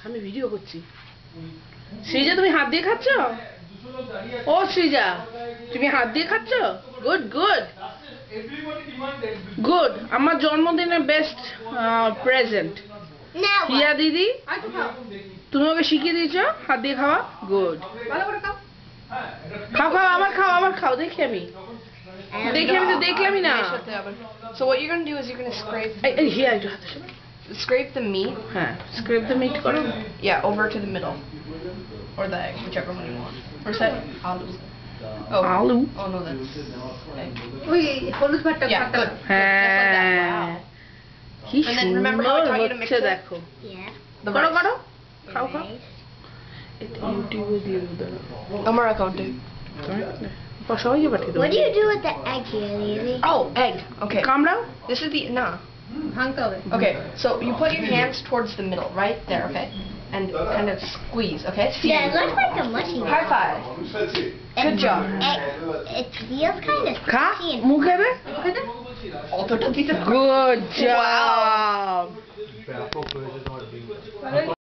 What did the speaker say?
আমি ভিডিও করছি। শ্রীজা তুমি হাত দিয়ে খাচ্ছ? ও শ্রীজা তুমি হাত দিয়ে খাচ্ছ? Good good good. আমার জন্মদিনের বেস্ট প্রেজেন্ট। হিয়া দিদি তুমি ওকে শিখিয়ে দিয়েছো হাত দিয়ে খাওয়া। গুড। খাও খাও আবার খাও আবার খাও দেখি আমি তো দেখলামই না। So what you're gonna do is you're gonna scrape. হিয়া একটু হাতে Scrape the meat. হ্যাঁ স্ক্রেপ দ্য মিট করো। Yeah, over to the middle, or the egg, whichever one you want. Or is that aloo? Oh, Aloo. Oh no, that's egg. হলুদ ভাতটা Yeah, good. হ্যাঁ কি And then remember how I taught you to mix হচ্ছে it? দেখো। Yeah. The করো rice. করো খাও খাও। এটা ইউটিউবে দিয়ে দাও। আমার অ্যাকাউন্টে। সবাইকে পাঠিয়ে দাও। What do you do with the egg here, Lily? Oh, egg. Okay. কামড়াও। This is the ভাঙতে হবে। Okay, so you put your hands towards the middle, right there, okay? And kind of squeeze, okay? See? Yeah, it looks like a mushy. High five. Good job. It feels kind of খা squishy and মুখে দে। অতটা দিতে good job.